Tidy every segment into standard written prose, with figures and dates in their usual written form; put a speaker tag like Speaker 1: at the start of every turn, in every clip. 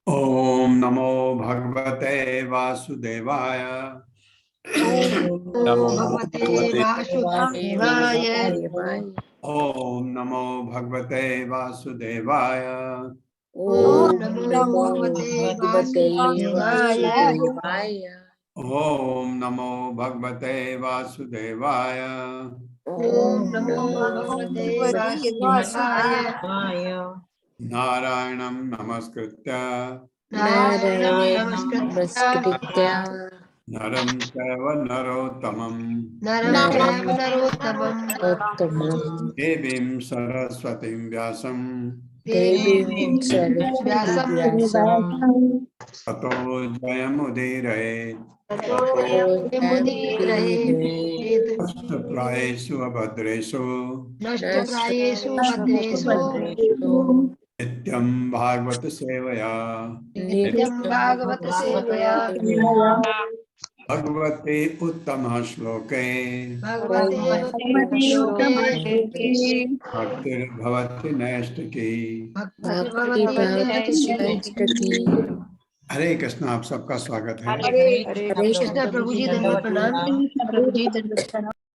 Speaker 1: ओम नमो भगवते वासुदेवाय।
Speaker 2: नमो भगवते वासुदेवाय।
Speaker 1: ओम नमो भगवते वासुदेवाय।
Speaker 2: ओम नमो भगवते वासुदेवाय।
Speaker 1: ओम नमो भगवते वासुदेवाय।
Speaker 2: ओम नमो भगवते वासुदेवाय।
Speaker 1: नारायणं नमस्कृत्य
Speaker 2: नारायणं नमस्कृत्य
Speaker 1: नरं चैव नरोत्तमं देवीं सरस्वतीं व्यासं ततो जयमुदीरयेत्। नष्टप्रायेषु अभद्रेषु नित्यं भागवत सेवया भगवते उत्तम श्लोके भक्तिर्भवति नैष्ठिकी। हरे कृष्ण। आप सबका स्वागत है।
Speaker 2: हरे कृष्ण प्रभु जी, धन्यवाद प्रणाम।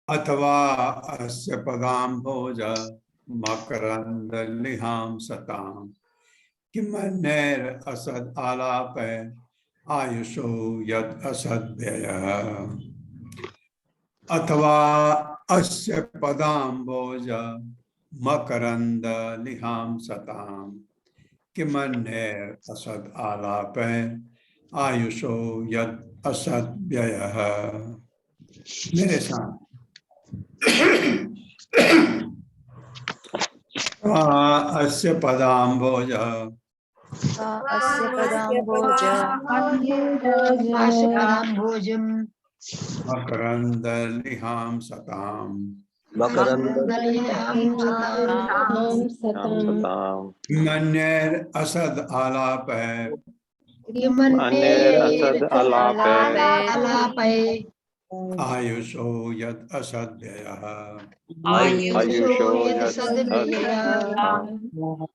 Speaker 1: अथवा अस्य पदाम्भोज मकरन्दलिहां सतां किमन्यैर् असद् आलापे आयुषो यद् असद्व्ययः अथवा अस्य पदाम्भोज मकरन्दलिहां सतां किमन्यैर् असद् आलापे आयुषो यद् असद्व्ययः। मेरे साथ अस्य पदाम्भोज
Speaker 2: अस्य पदाम्बोज
Speaker 3: आशुपदाम्भोजम्
Speaker 1: मकरन्दलिहां सतां
Speaker 3: मकरन्दलिहां सताम्
Speaker 1: किमन्यैर् असद् आलापे
Speaker 3: किमन्यैर् आलापै
Speaker 1: आयुषो यद् असद्व्ययः
Speaker 3: आयुषो यदसद्व्ययः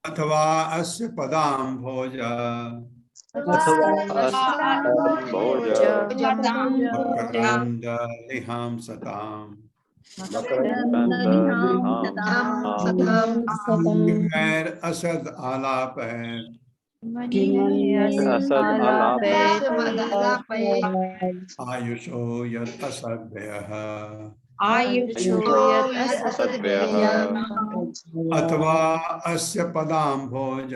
Speaker 1: अथवा अस्य पदाम्भोज मकरन्दलिहां सतां किमन्यैर् असद् आलापे आयुषो यद् असद्व्ययः अथवा अस्य पदाम्भोज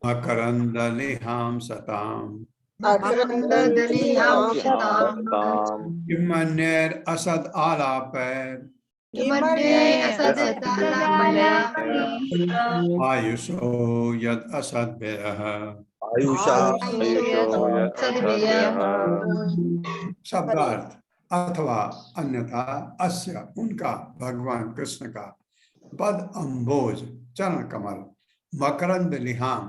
Speaker 1: मकरन्दलिहां सतां किमन्यैर् असद् आलापे आयुषो यद् असद्व्ययः शब्दार्थ अथवा अन्यथा अस्य उनका भगवान कृष्ण का पद अम्बोज चरण कमल मकरंद लिहाम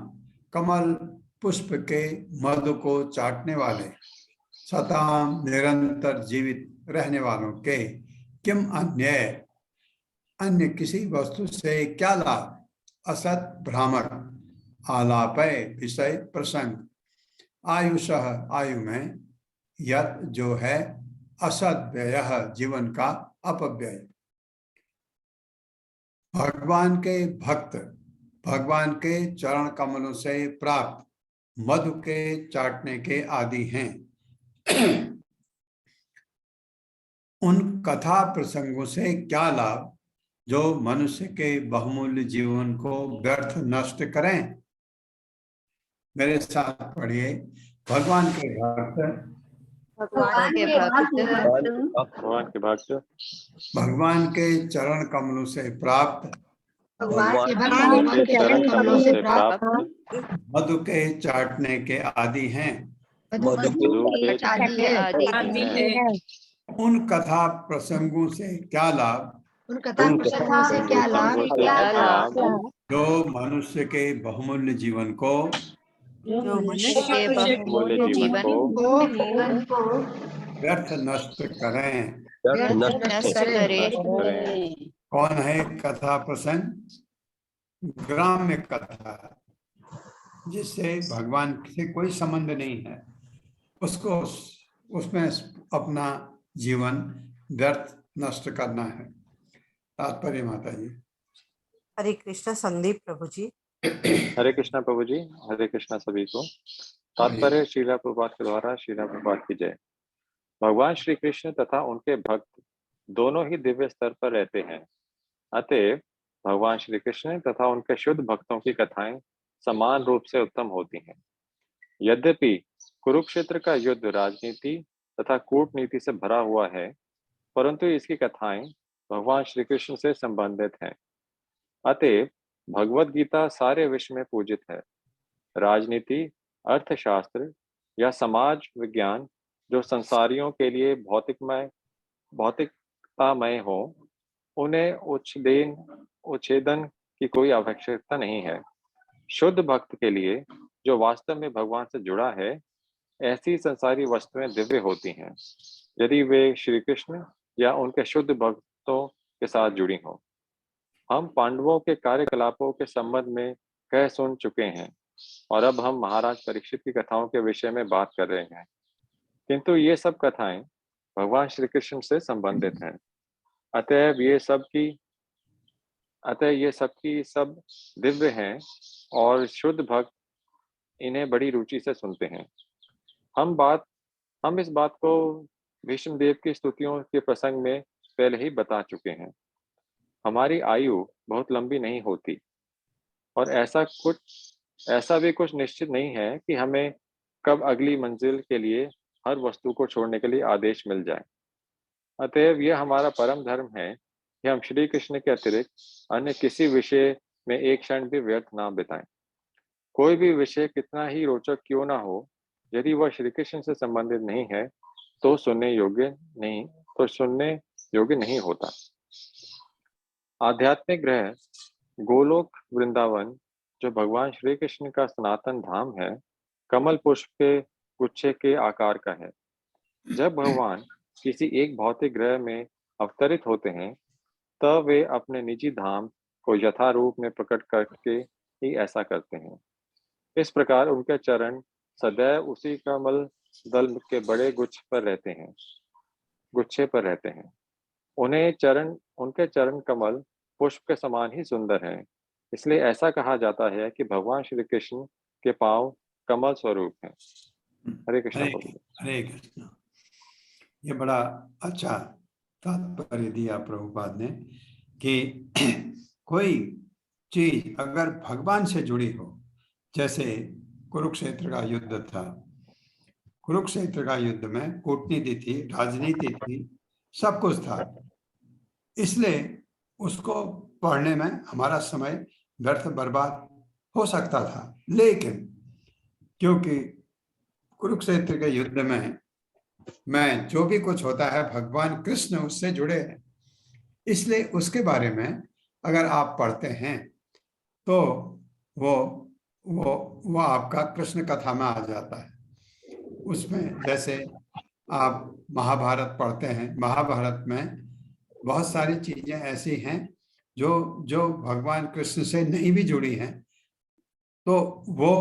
Speaker 1: कमल पुष्प के मधु को चाटने वाले सताम निरंतर जीवित रहने वालों के किम अन्य किसी वस्तु से क्या लाभ असत भ्रामक आलापय विषय प्रसंग आयुषः आयु में यत जो है असद्व्ययः जीवन का अपव्यय। भगवान के भक्त भगवान के चरण कमलों से प्राप्त मधु के चाटने के आदि हैं। उन कथा प्रसंगों से क्या लाभ जो मनुष्य के बहुमूल्य जीवन को व्यर्थ नष्ट करें। मेरे साथ पढ़िए। भगवान के भक्त भगवान के चरण कमलों से प्राप्त मधु के चाटने के आदि हैं। उन कथा प्रसंगों से क्या लाभ जो मनुष्य के बहुमूल्य जीवन को व्यर्थ नष्ट करें। कौन है कथा प्रसंग? ग्राम्य कथा जिससे भगवान से कोई संबंध नहीं है, उसको उसमें अपना जीवन व्यर्थ नष्ट करना है। तात्पर्य माता जी।
Speaker 4: हरे कृष्णा संदीप प्रभु जी।
Speaker 5: हरे कृष्णा प्रभु जी। हरे कृष्णा सभी को। तात्पर्य श्रीला प्रभुपाद के द्वारा श्रीला प्रभुपाद की जय। भगवान श्री कृष्ण तथा उनके भक्त दोनों ही दिव्य स्तर पर रहते हैं। अतएव भगवान श्री कृष्ण तथा उनके शुद्ध भक्तों की कथाएं समान रूप से उत्तम होती हैं। यद्यपि कुरुक्षेत्र का युद्ध राजनीति तथा कूटनीति से भरा हुआ है, परंतु इसकी कथाएं भगवान श्री कृष्ण से संबंधित हैं। अतएव भगवत गीता सारे विश्व में पूजित है। राजनीति, अर्थशास्त्र या समाज विज्ञान जो संसारियों के लिए भौतिकतामय हो, उन्हें उच्छेदन की कोई आवश्यकता नहीं है। शुद्ध भक्त के लिए जो वास्तव में भगवान से जुड़ा है, ऐसी संसारी वस्तुएं दिव्य होती हैं यदि वे श्री कृष्ण या उनके शुद्ध भक्तों के साथ जुड़ी हों। हम पांडवों के कार्यकलापों के संबंध में कह सुन चुके हैं और अब हम महाराज परीक्षित की कथाओं के विषय में बात कर रहे हैं। किंतु ये सब कथाएं भगवान श्री कृष्ण से संबंधित हैं। अतएव ये सब दिव्य हैं और शुद्ध भक्त इन्हें बड़ी रुचि से सुनते हैं। हम इस बात को भीष्म देव की स्तुतियों के प्रसंग में पहले ही बता चुके हैं। हमारी आयु बहुत लंबी नहीं होती और ऐसा भी कुछ निश्चित नहीं है कि हमें कब अगली मंजिल के लिए हर वस्तु को छोड़ने के लिए आदेश मिल जाए। अतएव यह हमारा परम धर्म है कि हम श्री कृष्ण के अतिरिक्त अन्य किसी विषय में एक क्षण भी व्यर्थ ना बिताएं। कोई भी विषय कितना ही रोचक क्यों ना हो, यदि वह श्री कृष्ण से संबंधित नहीं है तो सुनने योग्य नहीं होता। आध्यात्मिक ग्रह गोलोक वृंदावन, जो भगवान श्री कृष्ण का सनातन धाम है, कमल पुष्प के गुच्छे के आकार का है। जब भगवान किसी एक भौतिक ग्रह में अवतरित होते हैं तब वे अपने निजी धाम को यथारूप में प्रकट करके ही ऐसा करते हैं। इस प्रकार उनके चरण सदैव उसी कमल दल के बड़े गुच्छे पर रहते हैं। उनके चरण कमल पुष्प के समान ही सुंदर हैं। इसलिए ऐसा कहा जाता है कि भगवान श्री कृष्ण के पांव कमल स्वरूप हैं। हरे कृष्ण।
Speaker 1: हरे कृष्ण। ये बड़ा अच्छा तात्पर्य दिया प्रभुपाद ने कि कोई चीज अगर भगवान से जुड़ी हो, जैसे कुरुक्षेत्र का युद्ध था। कुरुक्षेत्र का युद्ध में कूटनीति थी, राजनीति थी, सब कुछ था। इसलिए उसको पढ़ने में हमारा समय व्यर्थ बर्बाद हो सकता था, लेकिन क्योंकि कुरुक्षेत्र के युद्ध में जो भी कुछ होता है भगवान कृष्ण उससे जुड़े हैं, इसलिए उसके बारे में अगर आप पढ़ते हैं तो वो आपका कृष्ण कथा में आ जाता है। उसमें जैसे आप महाभारत पढ़ते हैं, महाभारत में बहुत सारी चीजें ऐसी हैं जो भगवान कृष्ण से नहीं भी जुड़ी हैं, तो वो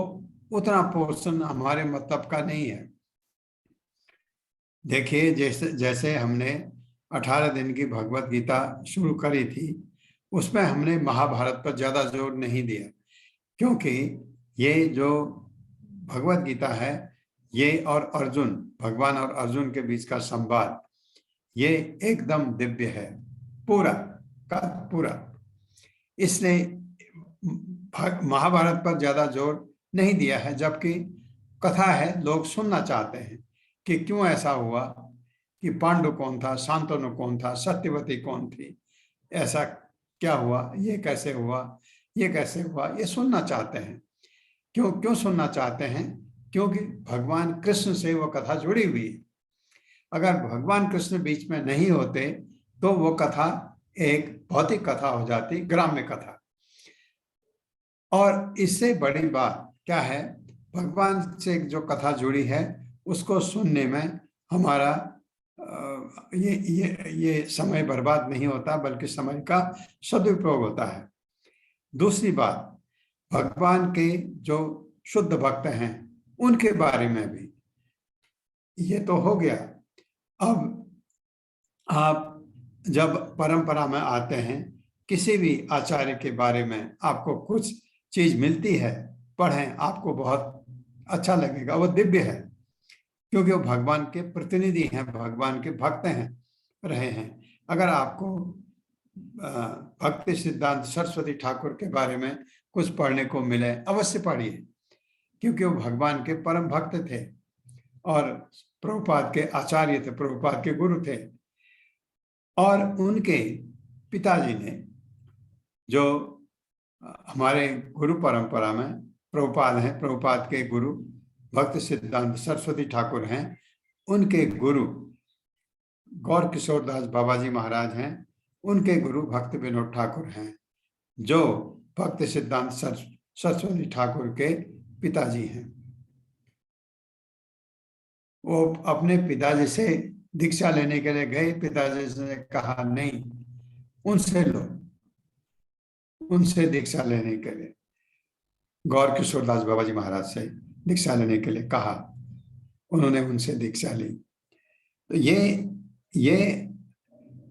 Speaker 1: उतना पोर्शन हमारे मतलब का नहीं है। देखिए, जैसे हमने 18 दिन की भगवत गीता शुरू करी थी, उसमें हमने महाभारत पर ज्यादा जोर नहीं दिया, क्योंकि ये जो भगवत गीता है ये और अर्जुन, भगवान और अर्जुन के बीच का संवाद, ये एकदम दिव्य है, पूरा का पूरा। इसलिए महाभारत पर ज्यादा जोर नहीं दिया है, जबकि कथा है, लोग सुनना चाहते हैं कि क्यों ऐसा हुआ, कि पांडु कौन था, शांतनु कौन था, सत्यवती कौन थी, ऐसा क्या हुआ, ये कैसे हुआ, ये कैसे हुआ, ये सुनना चाहते हैं। क्यों सुनना चाहते हैं? क्योंकि भगवान कृष्ण से वो कथा जुड़ी हुई है। अगर भगवान कृष्ण बीच में नहीं होते तो वो कथा एक भौतिक कथा हो जाती, ग्राम्य कथा। और इससे बड़ी बात क्या है, भगवान से जो कथा जुड़ी है उसको सुनने में हमारा ये समय बर्बाद नहीं होता, बल्कि समय का सदुपयोग होता है। दूसरी बात, भगवान के जो शुद्ध भक्त हैं उनके बारे में भी ये तो हो गया। अब आप जब परंपरा में आते हैं, किसी भी आचार्य के बारे में आपको कुछ चीज मिलती है, पढ़ें, आपको बहुत अच्छा लगेगा, वो दिव्य है, क्योंकि वो भगवान के प्रतिनिधि हैं, भगवान के भक्त हैं, रहे हैं। अगर आपको भक्ति सिद्धांत सरस्वती ठाकुर के बारे में कुछ पढ़ने को मिले, अवश्य पढ़िए, क्योंकि वो भगवान के परम भक्त थे और प्रभुपाद के आचार्य थे, प्रभुपाद के गुरु थे। और उनके पिताजी ने, जो हमारे गुरु परंपरा में प्रभुपाद हैं, प्रभुपाद के गुरु भक्त सिद्धांत सरस्वती ठाकुर हैं, उनके गुरु गौर किशोर दास बाबाजी महाराज हैं, उनके गुरु भक्त विनोद ठाकुर हैं, जो भक्त सिद्धांत सरस्वती ठाकुर के पिताजी हैं। वो अपने पिताजी से दीक्षा लेने के लिए गए, पिताजी ने कहा नहीं, उनसे लो, उनसे दीक्षा लेने के लिए गौर किशोर दास बाबाजी महाराज से दीक्षा लेने के लिए कहा। उन्होंने उनसे दीक्षा ली। तो ये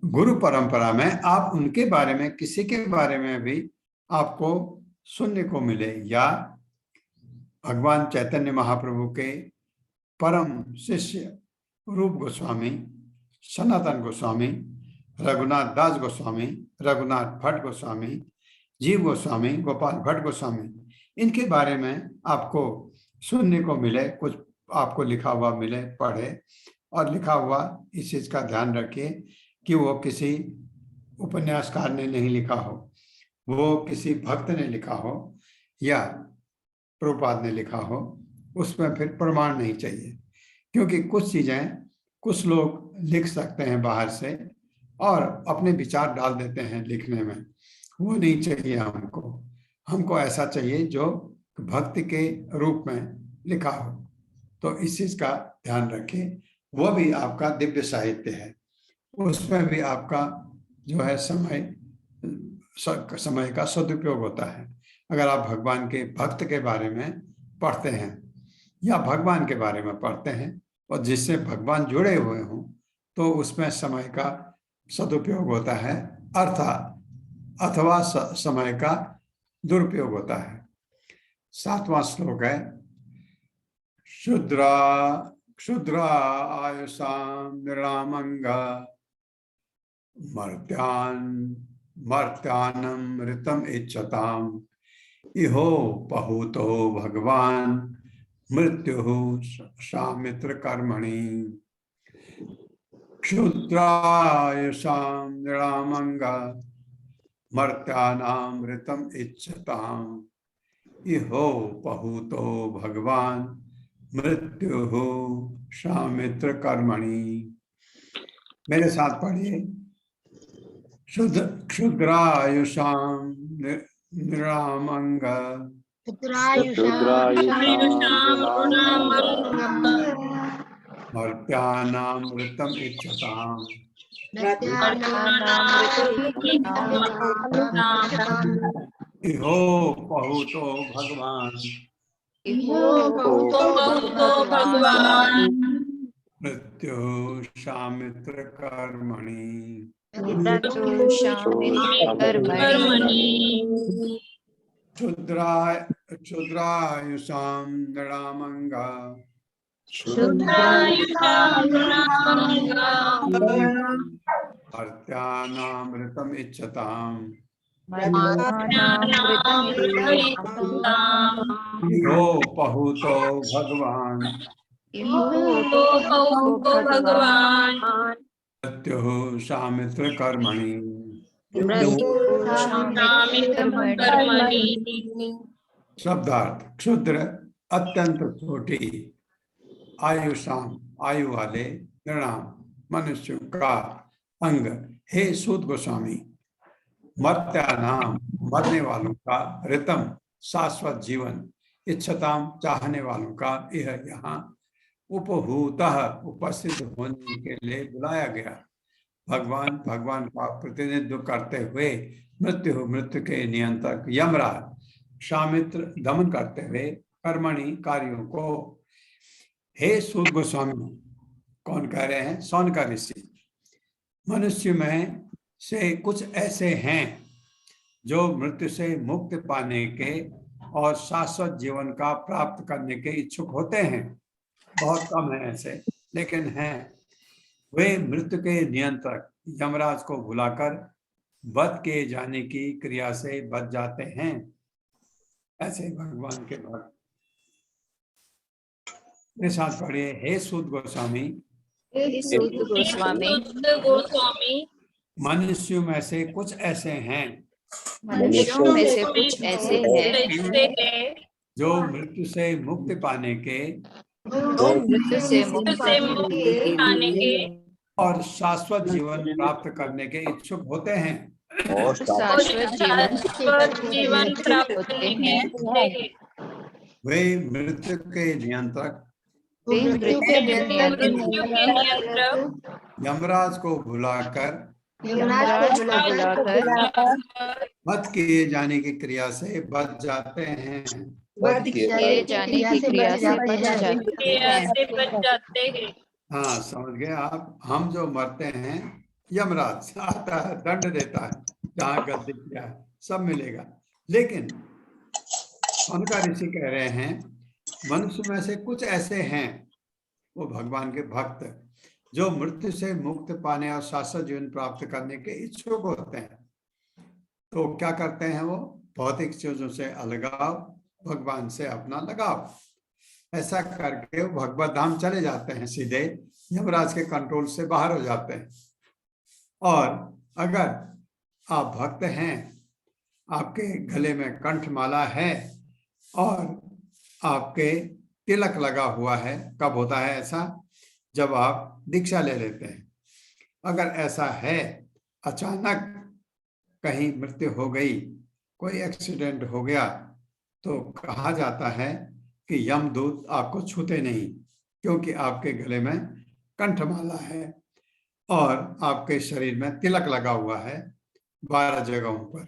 Speaker 1: गुरु परंपरा में आप उनके बारे में, किसी के बारे में भी आपको सुनने को मिले, या भगवान चैतन्य महाप्रभु के परम शिष्य रूप गोस्वामी, सनातन गोस्वामी, रघुनाथ दास गोस्वामी, रघुनाथ भट्ट गोस्वामी, जीव गोस्वामी, गोपाल भट्ट गोस्वामी, इनके बारे में आपको सुनने को मिले, कुछ आपको लिखा हुआ मिले, पढ़े। और लिखा हुआ इस चीज का ध्यान रखिए कि वो किसी उपन्यासकार ने नहीं लिखा हो, वो किसी भक्त ने लिखा हो या प्रभुपाद ने लिखा हो, उसमें फिर प्रमाण नहीं चाहिए। क्योंकि कुछ चीजें कुछ लोग लिख सकते हैं बाहर से और अपने विचार डाल देते हैं लिखने में, वो नहीं चाहिए हमको। हमको ऐसा चाहिए जो भक्ति के रूप में लिखा हो। तो इस चीज का ध्यान रखें। वो भी आपका दिव्य साहित्य है, उसमें भी आपका जो है समय का सदुपयोग होता है। अगर आप भगवान के भक्त के बारे में पढ़ते हैं या भगवान के बारे में पढ़ते हैं और जिससे भगवान जुड़े हुए हों, तो उसमें समय का सदुपयोग होता है, अथवा समय का दुरुपयोग होता है। 7वां श्लोक है, क्षुद्रा आयुषां निरामंगा मर्त्यानं ऋतम् इच्छताम् इहो पहुतो भगवान मृत्युः सामित्र कर्मणि। क्षुद्रायुषां निरामंगा मर्त्यानां ऋतम् इच्छताम् इहो पहुतो भगवान मृत्युः सामित्र कर्मणि। मेरे साथ पढ़िए, क्षुद्रायुषां निरामंगा मर्त्यानां ऋतम् इच्छताम् इहो पहुतो भगवान मृत्यु सामित्र कर्मणि। क्षुद्रायुषां निरामंगा मर्त्यानां ऋतम् इच्छताम् इहो पहुतो भगवान मृत्युः सामित्र कर्मणि। शब्दार्थ, क्षुद्र अत्यंत छोटी, आयुषाम आयु वाले, नृणाम मनुष्यों का अंग, हे सूत गोस्वामी, मर्त्यानाम मरने वालों का, ऋतम शाश्वत जीवन, इच्छताम चाहने वालों का, यह यहाँ उपहूतः उपस्थित होने के लिए बुलाया गया। भगवान का प्रतिनिधित्व करते हुए मृत्यु के नियंत्रक यमराज, शामित्र दमन करते हुए कर्मणि कार्यों को। हे सूत गोस्वामी, कौन कह रहे हैं? सौनका ऋषि। मनुष्य में से कुछ ऐसे हैं जो मृत्यु से मुक्ति पाने के और शाश्वत जीवन का प्राप्त करने के इच्छुक होते हैं। बहुत कम है ऐसे, लेकिन हैं। वे मृत्यु के नियंत्रक यमराज को भुलाकर वध किए जाने की क्रिया से बच जाते हैं। ऐसे भगवान के भक्त। मेरे साथ पढ़िए, हे सूत गोस्वामी, मनुष्यों में से कुछ ऐसे हैं जो मृत्यु से मुक्ति पाने के और शाश्वत जीवन प्राप्त करने के इच्छुक होते हैं। वे मृत्यु के नियंत्रक यमराज को बुलाकर वध किए जाने की क्रिया से बच जाते हैं।
Speaker 3: वध
Speaker 2: किए जाने की क्रिया से बच जाते हैं।
Speaker 1: हाँ, समझ गए आप। हम जो मरते हैं, यमराज आता है, दंड देता है, जहाँ गलती किया है सब मिलेगा। लेकिन उनका ऋषि कह रहे हैं, मनुष्य में से कुछ ऐसे हैं, वो भगवान के भक्त, जो मृत्यु से मुक्त पाने और शाश्वत जीवन प्राप्त करने के इच्छुक होते हैं। तो क्या करते हैं वो? भौतिक चीजों से अलगाव, भगवान से अपना लगाव, ऐसा करके वो भगवत धाम चले जाते हैं, सीधे यमराज के कंट्रोल से बाहर हो जाते हैं। और अगर आप भक्त हैं, आपके गले में कंठमाला है और आपके तिलक लगा हुआ है, कब होता है ऐसा? जब आप दीक्षा ले लेते हैं। अगर ऐसा है, अचानक कहीं मृत्यु हो गई, कोई एक्सीडेंट हो गया, तो कहा जाता है कि यमदूत आपको छूते नहीं, क्योंकि आपके गले में कंठमाला है और आपके शरीर में तिलक लगा हुआ है 12 जगहों पर।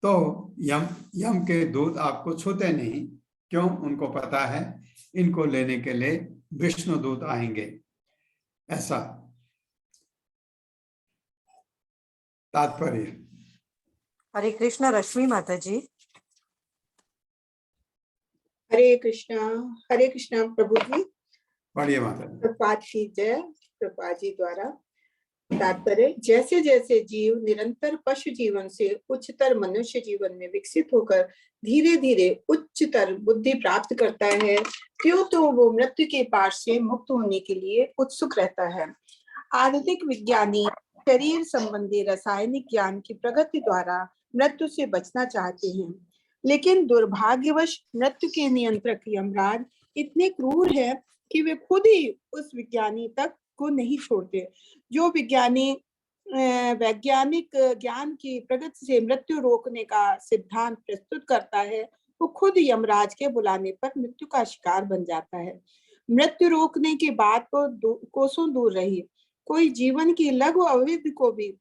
Speaker 1: तो यम के दूत आपको छूते नहीं। क्यों? उनको पता है इनको लेने के लिए विष्णु दूत आएंगे। ऐसा तात्पर्य।
Speaker 4: हरे कृष्णा रश्मि माता जी।
Speaker 6: हरे कृष्णा प्रभु जी।
Speaker 1: पढ़िए माता जी।
Speaker 6: प्रपात की जय। प्रपात जी द्वारा तात्पर्य, जैसे जैसे जीव निरंतर पशु जीवन से उच्चतर मनुष्य जीवन में विकसित होकर धीरे धीरे उच्चतर बुद्धि प्राप्त करता है, त्यों तो वो मृत्यु के पाश से मुक्त होने के लिए उत्सुक रहता है। आधुनिक विज्ञानी शरीर संबंधी रासायनिक ज्ञान की प्रगति द्वारा मृत्यु से बचना चाहते हैं, लेकिन दुर्भाग्यवश मृत्यु के नियंत्रक यमराज इतने क्रूर है कि वे खुद ही उस विज्ञानी तक को नहीं छोड़ते। जो विज्ञानी वैज्ञानिक ज्ञान की प्रगति से मृत्यु रोकने का सिद्धांत प्रस्तुत करता है, वो खुद यमराज के बुलाने पर मृत्यु का शिकार बन जाता है। मृत्यु रोकने की बात को कोसों दूर रही, कोई जीवन की लघु अवधि को भी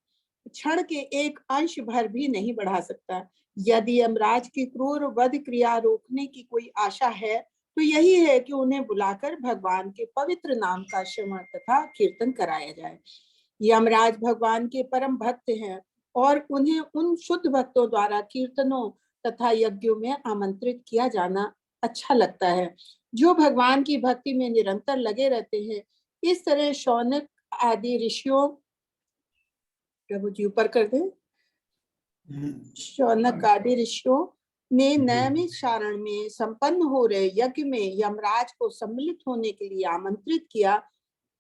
Speaker 6: क्षण के एक अंश भर भी नहीं बढ़ा सकता। यदि यमराज की क्रूर वध क्रिया रोकने की कोई आशा है, तो यही है कि उन्हें बुलाकर भगवान के पवित्र नाम का श्रवण तथा कीर्तन कराया जाए। यमराज भगवान के परम भक्त हैं और उन्हें उन शुद्ध भक्तों द्वारा कीर्तनों तथा यज्ञों में आमंत्रित किया जाना अच्छा लगता है, जो भगवान की भक्ति में निरंतर लगे रहते हैं। इस तरह शौनक आदि ऋषियों, प्रभु जी ऊपर कर दें, शौनक आदि ऋषियों ने नैमिष चारण में संपन्न हो रहे यज्ञ में यमराज को सम्मिलित होने के लिए आमंत्रित किया।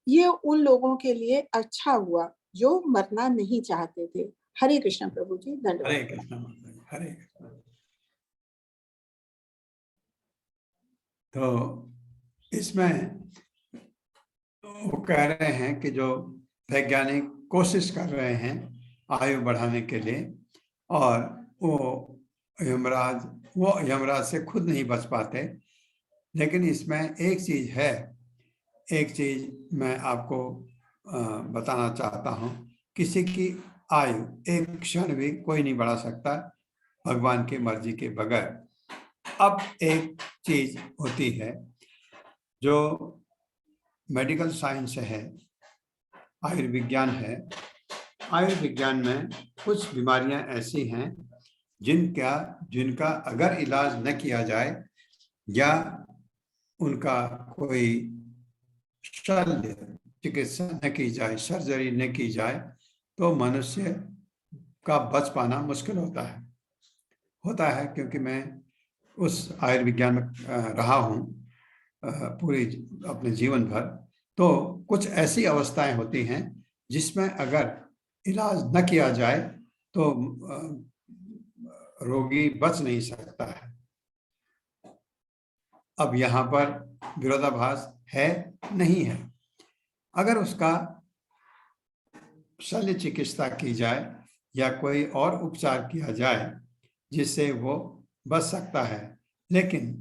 Speaker 6: ये उन लोगों के लिए अच्छा हुआ जो मरना नहीं चाहते थे। हरे कृष्ण प्रभु जी। धन्यवाद।
Speaker 1: हरे कृष्ण माता जी। हरे कृष्ण। तो इसमें वो कह रहे हैं कि जो वैज्ञानिक कोशिश कर रहे हैं आयु बढ़ाने के लिए, और वो यमराज से खुद नहीं बच पाते। लेकिन इसमें एक चीज है, एक चीज मैं आपको बताना चाहता हूँ। किसी की आयु एक क्षण भी कोई नहीं बढ़ा सकता भगवान की मर्जी के बगैर। अब एक चीज होती है जो मेडिकल साइंस है, आयुर्विज्ञान है। आयुर्विज्ञान में कुछ बीमारियां ऐसी हैं जिनका अगर इलाज न किया जाए या उनका कोई शल्य चिकित्सा न की जाए, सर्जरी न की जाए, तो मनुष्य का बच पाना मुश्किल होता है। क्योंकि मैं उस आयुर्विज्ञान में रहा हूँ पूरी अपने जीवन भर। तो कुछ ऐसी अवस्थाएं होती हैं जिसमें अगर इलाज न किया जाए तो रोगी बच नहीं सकता है। अब यहाँ पर विरोधाभास है नहीं है। अगर उसका शल्य चिकित्सा की जाए या कोई और उपचार किया जाए जिससे वो बच सकता है, लेकिन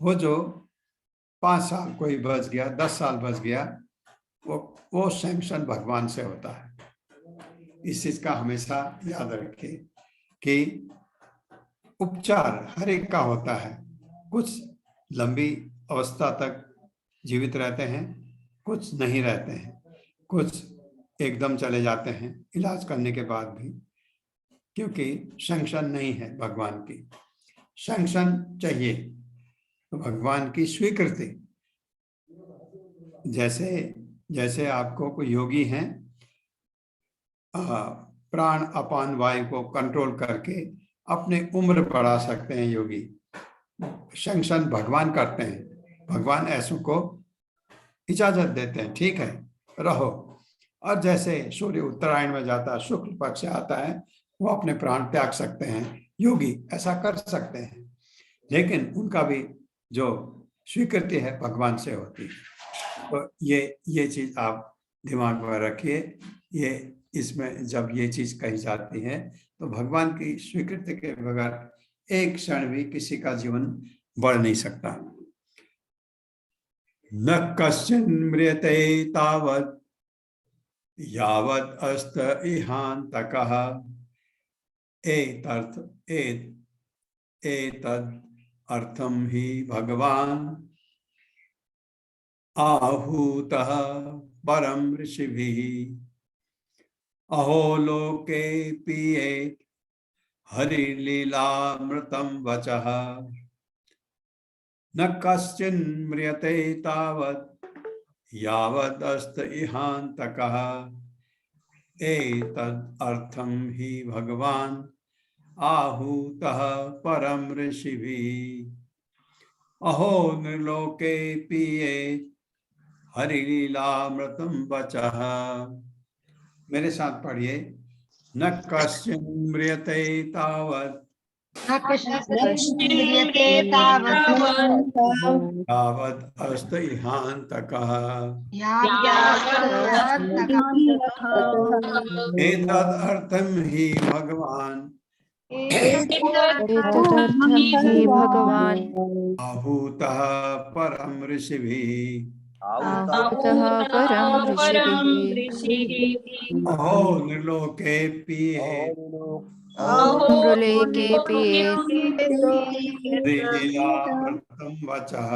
Speaker 1: वो जो 5 साल कोई बच गया, 10 साल बच गया, वो सैंक्शन भगवान से होता है। इस चीज का हमेशा याद रखें कि उपचार हर एक का होता है, कुछ लंबी अवस्था तक जीवित रहते हैं, कुछ नहीं रहते हैं, कुछ एकदम चले जाते हैं इलाज करने के बाद भी, क्योंकि सैंक्शन नहीं है भगवान की। सैंक्शन चाहिए तो भगवान की स्वीकृति। जैसे जैसे आपको कोई योगी हैं, प्राण अपान वायु को कंट्रोल करके अपने उम्र बढ़ा सकते हैं योगी, सैंक्शन भगवान करते हैं। भगवान ऐसों को इजाजत देते हैं, ठीक है रहो। और जैसे सूर्य उत्तरायण में जाता है, शुक्ल पक्ष से आता है, वो अपने प्राण त्याग सकते हैं, योगी ऐसा कर सकते हैं। लेकिन उनका भी जो स्वीकृति है भगवान से होती है। तो ये चीज आप दिमाग में रखिए। ये इसमें जब ये चीज कही जाती है तो भगवान की स्वीकृति के बगैर एक क्षण भी किसी का जीवन बढ़ नहीं सकता। न कश्चिन म्रियते तावत् यावत् अस्त इहान्तकः एतद् अर्थम ही भगवान आहूतः परम ऋषिभिः अहो लोके पीयेत् हरिलीलामृतं वचः न कश्चिन् म्रियते तावत् यावदस्त इहान्तकः एतद् अर्थं हि भगवान् आहूतः परम ऋषिभिः अहो निर्लोके पीयेत् हरिलीलामृतं वचः। मेरे साथ पढ़िए। न कश्चिन् म्रियते तावत् यावत् अस्त इहान्तकः एतद् अर्थं हि भगवान् आहूतः परम ऋषिभिः अहो निर्लोके पीयेत् हरिलीलामृतं वचः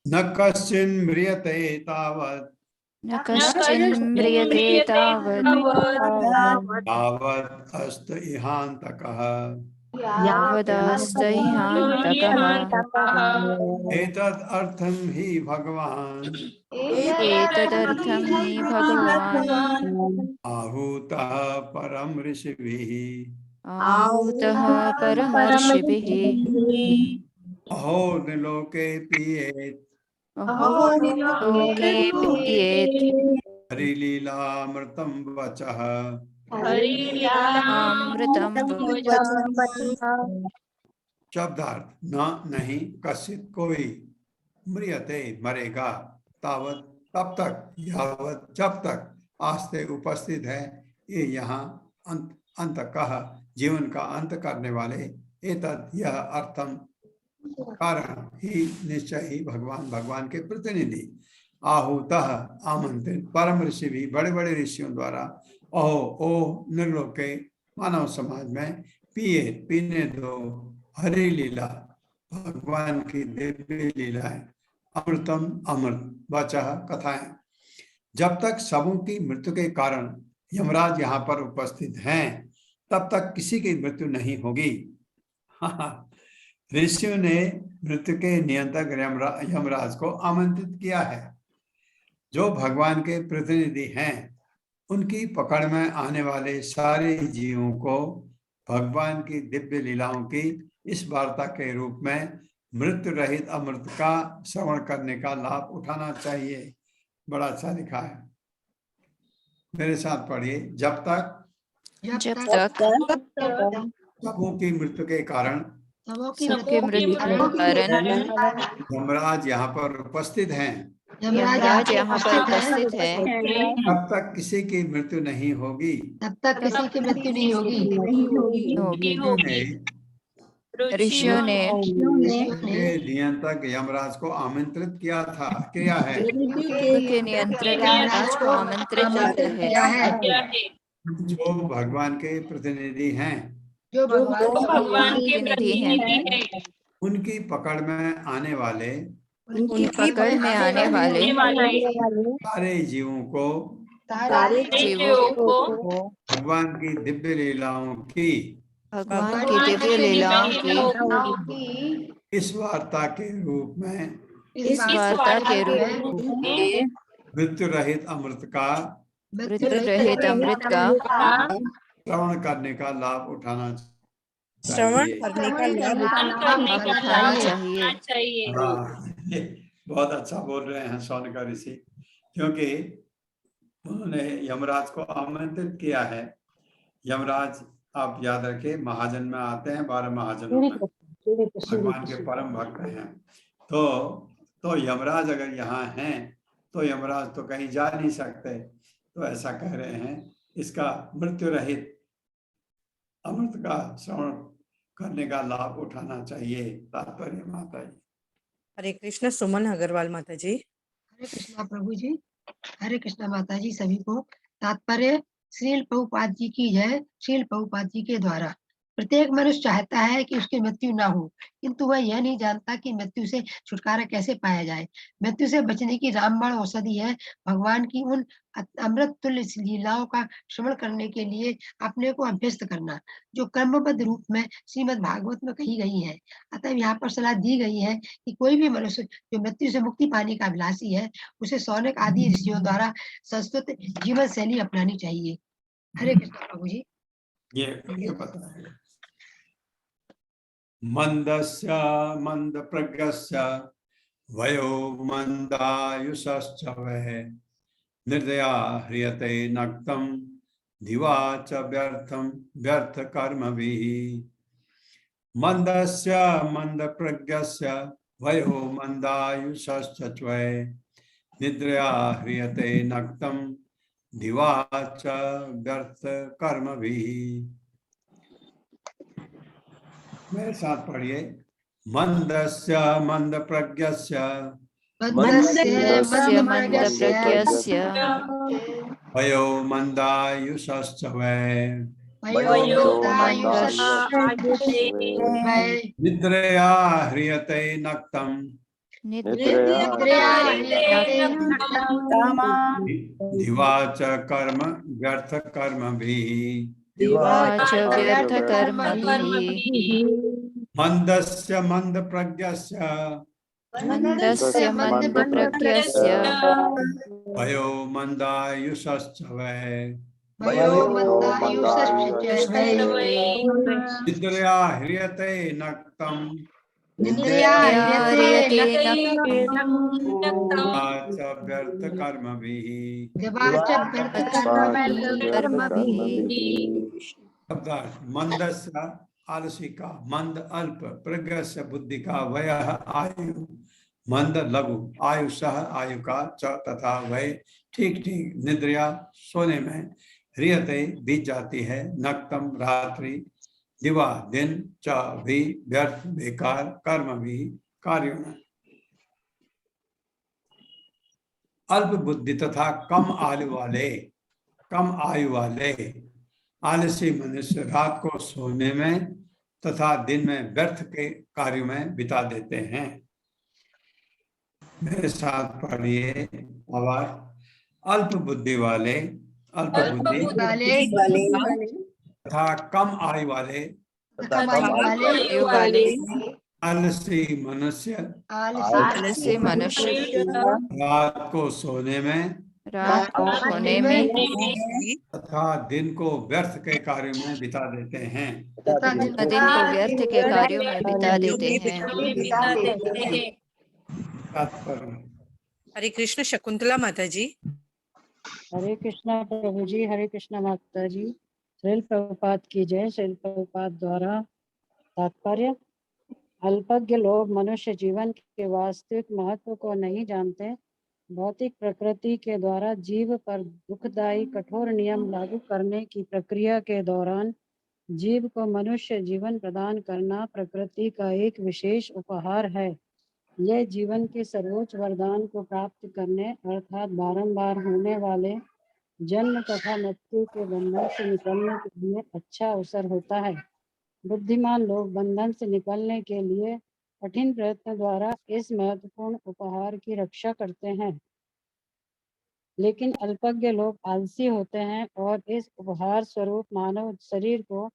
Speaker 1: न कश्चिन् म्रियते तावत् यावत् अस्त इहान्तकः एतद् अर्थं हि भगवान् आहूतः परम ऋषिभिः अहो निर्लोके पीयेत् हरिलीलामृतं वचः शब्दार्थ। न नहीं, कश्चित कोई, म्रियते मरेगा, तावत तब तक, यावत जब तक, आस्ते उपस्थित है, ये यहाँ अंत कह जीवन का अंत करने वाले, एतद यह अर्थम कारण ही निश्चय ही भगवान, भगवान के प्रतिनिधि, आहूतः आमंत्रित, परम ऋषि भी बड़े बड़े ऋषियों द्वारा, ओह ओ निर्लोके मानव समाज में पिए पीने दो हरि लीला, भगवान की दिव्य लीलाएं, अमृतम अमृत वचः कथाएं। जब तक सबों की मृत्यु के कारण यमराज यहाँ पर उपस्थित हैं, तब तक किसी की मृत्यु नहीं होगी। ऋषियों ने मृत्यु के नियंत्रक यमराज को आमंत्रित किया है। जो भगवान के प्रतिनिधि हैं, उनकी पकड़ में आने वाले सारे जीवों को भगवान की दिव्य लीलाओं की इस वार्ता के रूप में मृत्यु रहित अमृत का श्रवण करने का लाभ उठाना चाहिए। बड़ा अच्छा लिखा है, मेरे साथ पढ़िए। जब तक सबों की मृत्यु के कारण यमराज यहाँ पर उपस्थित हैं,
Speaker 2: यमराज यहाँ पर उपस्थित है,
Speaker 1: तब तक किसी की मृत्यु नहीं होगी,
Speaker 3: तब तक किसी की मृत्यु नहीं होगी।
Speaker 2: ऋषियों ने
Speaker 1: नियंत्रक यमराज को आमंत्रित किया है।
Speaker 2: के नियंत्रक यमराज को आमंत्रित किया है।
Speaker 1: जो भगवान के प्रतिनिधि हैं,
Speaker 3: जो
Speaker 2: जो
Speaker 3: भगवान
Speaker 2: भगवान के
Speaker 7: प्रतिनिधि
Speaker 2: प्रतिनिधि है,
Speaker 1: उनकी पकड़ में आने वाले
Speaker 7: उनकी पकड़ में आने वाले
Speaker 1: सारे जीवों को
Speaker 3: सारे
Speaker 7: जीवों
Speaker 2: को
Speaker 1: भगवान की दिव्य लीलाओं की
Speaker 7: भगवान की दिव्य लीलाओं की
Speaker 1: इस वार्ता के रूप में
Speaker 7: इस वार्ता के रूप में
Speaker 1: मृत्यु रहित अमृत का
Speaker 7: मृत्यु रहित अमृत का
Speaker 1: श्रवण करने का लाभ उठाना
Speaker 4: श्रवण
Speaker 1: चाहिए।
Speaker 4: करने का लाभ
Speaker 7: लाभ उठाना चाहिए।
Speaker 2: चाहिए।
Speaker 1: हाँ, ये बहुत अच्छा बोल रहे हैं सोनका ऋषि, क्योंकि उन्होंने यमराज को आमंत्रित किया है। यमराज आप याद रखिए महाजन में आते हैं, 12 महाजनों में भगवान के परम भक्त हैं। तो यमराज अगर यहाँ हैं तो यमराज तो कहीं जा नहीं सकते, तो ऐसा कह रहे हैं इसका मृत्यु रहित अमृत का श्रवण करने का लाभ उठाना चाहिए। तात्पर्य माता जी।
Speaker 4: हरे कृष्ण। सुमन अग्रवाल माता जी।
Speaker 3: हरे कृष्णा प्रभु जी, हरे कृष्णा माता जी सभी को। तात्पर्य श्रील प्रभुपाद जी की जय। श्रील प्रभुपाद जी के द्वारा प्रत्येक मनुष्य चाहता है कि उसकी मृत्यु ना हो, किंतु वह यह नहीं जानता कि मृत्यु से छुटकारा कैसे पाया जाए। मृत्यु से बचने की रामबाण औषधि है भगवान की उन अमृत तुल्य लीलाओं का श्रवण करने के लिए अपने को अभ्यस्त करना, जो कर्मबद्ध रूप में श्रीमद् भागवत में कही गई है। अतः यहाँ पर सलाह दी गई है कि कोई भी मनुष्य जो मृत्यु से मुक्ति पाने का अभिलाषी है, उसे सौनक आदि ऋषियों द्वारा संस्कृत जीवन शैली अपनानी चाहिए। हरे कृष्ण प्रभु जी।
Speaker 1: ये पता है। मंदस्य मंद प्रज्ञस्य वयो मंदायुषश्च वः निर्दया ह्रियते नक्तं दिवा च व्यर्थ कर्मभिः। मंदस्य मंद प्रज्ञस्य वयो मंदायुषश्च वः निद्रया ह्रियते नक्तं दिवा च व्यर्थ कर्मभिः। मेरे साथ पढ़िए। मंदस्य मंद प्रज्ञस्य
Speaker 7: मंदप्रज्ञस्य
Speaker 1: वयो मंदायुषश्च वः निद्रया ह्रियते नक्तं दिवा च कर्म व्यर्थ कर्मभिः।
Speaker 7: व्यर्थ कर्मभिः।
Speaker 1: मंदस्य मंद प्रज्ञस्य
Speaker 7: मंदस्य मंद प्रज्ञस्य
Speaker 1: वयो मंदायुषश्च वः निद्रया ह्रियते नक्तं व्यर्थ कर्मभिः। मंदस्य आलसी का, मंद अल्प, प्रज्ञस्य बुद्धि का, वयः आयु मंद लघु, आयुषः आयु का, च तथा वह ठीक ठीक, निद्रया सोने में, ह्रियते बीत जाती है, नक्तम रात्रि, दिवा दिन, च भी व्यर्थ बेकार, कर्म भी कार्यों में। अल्प बुद्धि तथा कम आयु वाले आलसी मनुष्य रात को सोने में तथा दिन में व्यर्थ के कार्यों में बिता देते हैं। मेरे साथ पढ़िए आवाज। अल्प बुद्धि वाले तथा कम आयु वाले आलसी मनुष्य रात को सोने में तथा दिन को व्यर्थ के कार्यों में बिता देते हैं।
Speaker 4: हरे कृष्ण। शकुंतला माता जी।
Speaker 8: हरे कृष्णा प्रभु जी, हरे कृष्णा माता जी। श्रील प्रभुपाद की जय। श्रील प्रभुपाद द्वारा तात्पर्य अल्पज्ञ लोग मनुष्य जीवन के वास्तविक महत्व को नहीं जानते। भौतिक प्रकृति के द्वारा जीव पर दुखदायी कठोर नियम लागू करने की प्रक्रिया के दौरान जीव को मनुष्य जीवन प्रदान करना प्रकृति का एक विशेष उपहार है। यह जीवन के सर्वोच्च वरदान को प्राप्त करने अर्थात बारंबार होने वाले जन्म तथा मृत्यु के बंधन से निकलने के लिए अच्छा अवसर होता है। बुद्धिमान लोग बंधन से निकलने के लिए कठिन प्रयत्न द्वारा इस महत्वपूर्ण उपहार की रक्षा करते हैं, लेकिन अल्पज्ञ लोग आलसी होते हैं और इस उपहार स्वरूप मानव शरीर को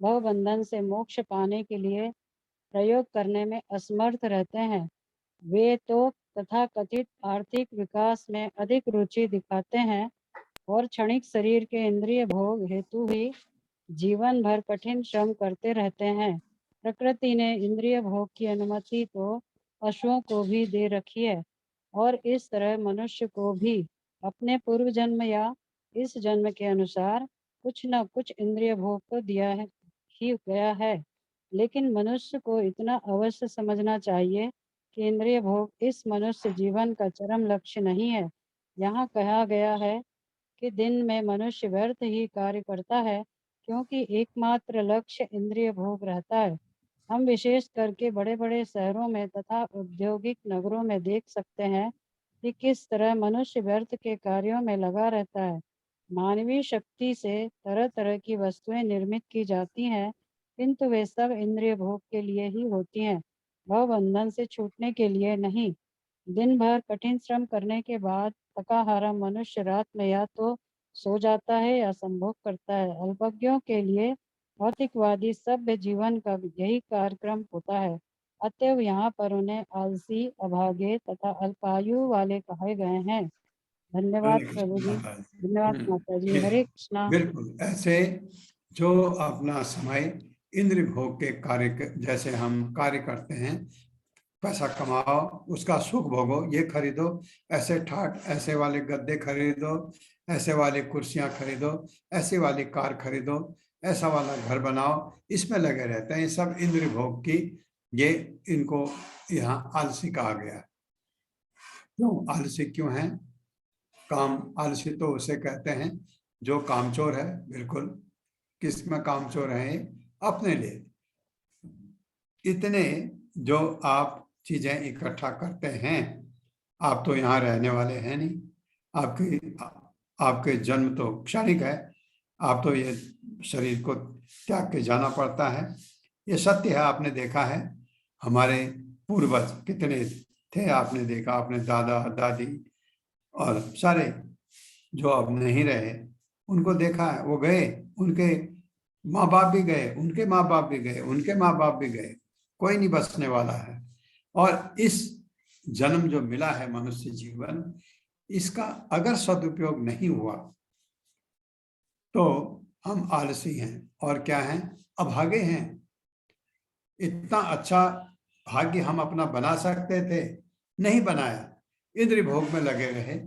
Speaker 8: भवबंधन से मोक्ष पाने के लिए प्रयोग करने में असमर्थ रहते हैं। वे तो तथाकथित आर्थिक विकास में अधिक रुचि दिखाते हैं और क्षणिक शरीर के इंद्रिय भोग हेतु ही जीवन भर कठिन श्रम करते रहते हैं। प्रकृति ने इंद्रिय भोग की अनुमति तो पशुओं को भी दे रखी है और इस तरह मनुष्य को भी अपने पूर्व जन्म या इस जन्म के अनुसार कुछ न कुछ इंद्रिय भोग तो दिया है ही गया है, लेकिन मनुष्य को इतना अवश्य समझना चाहिए कि इंद्रिय भोग इस मनुष्य जीवन का चरम लक्ष्य नहीं है। यहाँ कहा गया है कि दिन में मनुष्य व्यर्थ ही कार्य करता है क्योंकि एकमात्र लक्ष्य इंद्रिय भोग रहता है। हम विशेष करके बड़े बड़े शहरों में तथा औद्योगिक नगरों में देख सकते हैं कि किस तरह मनुष्य व्यर्थ के कार्यों में लगा रहता है। मानवीय शक्ति से तरह तरह की वस्तुएं निर्मित की जाती हैं, किंतु वे सब इंद्रिय भोग के लिए ही होती हैं, भवबंधन से छूटने के लिए नहीं। दिन भर कठिन श्रम करने के बाद थकाहारा मनुष्य रात में या तो सो जाता है या संभोग करता है। अल्पज्ञों के लिए भौतिकवादी सभ्य जीवन का यही कार्यक्रम होता है। अतएव यहाँ पर उन्हें आलसी, अभागे तथा अल्पायु वाले कहे गए हैं। धन्यवाद
Speaker 1: हरे
Speaker 8: प्रभु
Speaker 1: कृष्ण
Speaker 8: जी।
Speaker 1: माता जी।
Speaker 8: धन्यवाद माता जी। हरे कृष्णा।
Speaker 1: बिल्कुल ऐसे जो अपना समय इंद्रिय भोग के कार्य जैसे हम कार्य करते हैं, पैसा कमाओ, उसका सुख भोगो, ये खरीदो, ऐसे ठाट, ऐसे वाले गद्दे खरीदो, ऐसे वाली कुर्सियां खरीदो, ऐसी वाली कार खरीदो, ऐसा वाला घर बनाओ, इसमें लगे रहते हैं। ये सब इंद्रिय भोग की, ये इनको यहाँ आलसी कहा गया। क्यों आलसी क्यों है? काम आलसी तो उसे कहते हैं जो कामचोर है। बिल्कुल, किस में कामचोर है? अपने लिए इतने जो आप चीजें इकट्ठा करते हैं। आप तो यहाँ रहने वाले हैं नहीं, आपके जन्म तो क्षणिक है। आप तो ये शरीर को त्याग के जाना पड़ता है, ये सत्य है। आपने देखा है हमारे पूर्वज कितने थे, आपने देखा, अपने दादा दादी और सारे जो अब नहीं रहे उनको देखा है। वो गए, उनके माँ बाप भी गए, उनके माँ बाप भी गए, उनके माँ बाप भी गए, कोई नहीं बचने वाला है। और इस जन्म जो मिला है मनुष्य जीवन, इसका अगर सदुपयोग नहीं हुआ तो हम आलसी हैं और क्या हैं? अभागे हैं। इतना अच्छा भाग्य हम अपना बना सकते थे, नहीं बनाया, इंद्रिय भोग में लगे रहे।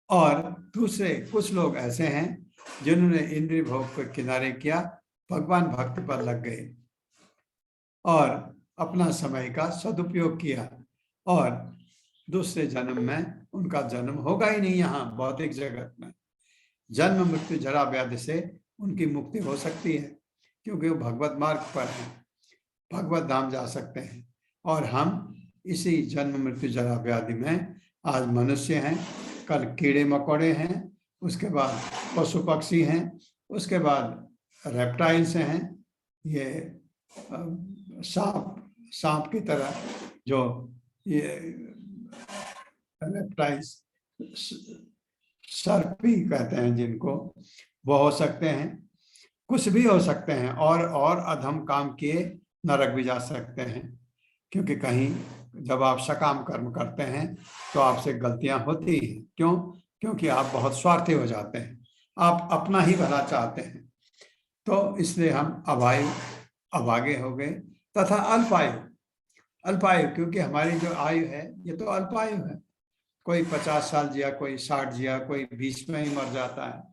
Speaker 1: और दूसरे कुछ लोग ऐसे हैं जिन्होंने इंद्रिय भोग को किनारे किया, भगवान भक्ति पर लग गए और अपना समय का सदुपयोग किया, और दूसरे जन्म में उनका जन्म होगा ही नहीं। यहाँ भौतिक जगत में जन्म मृत्यु जरा व्याधि से उनकी मुक्ति हो सकती है, क्योंकि वो भगवत मार्ग पर हैं, भगवत धाम जा सकते हैं। और हम इसी जन्म मृत्यु जरा व्याधि में आज मनुष्य हैं, कल कीड़े मकोड़े हैं, उसके बाद पशु पक्षी हैं, उसके बाद रेप्टाइल्स हैं, ये सांप की तरह जो ये रेप्टाइल्स, सर्पी कहते हैं जिनको, वो हो सकते हैं, कुछ भी हो सकते हैं। और अधम काम किए नरक भी जा सकते हैं, क्योंकि कहीं जब आप सकाम कर्म करते हैं तो आपसे गलतियां होती हैं। क्यों? क्योंकि आप बहुत स्वार्थी हो जाते हैं, आप अपना ही भला चाहते हैं। तो इसलिए हम अभागे हो गए तथा अल्पायु, क्योंकि हमारी जो आयु है ये तो अल्पायु है। कोई 50 साल जिया, कोई 60 जिया, कोई 20 में ही मर जाता है,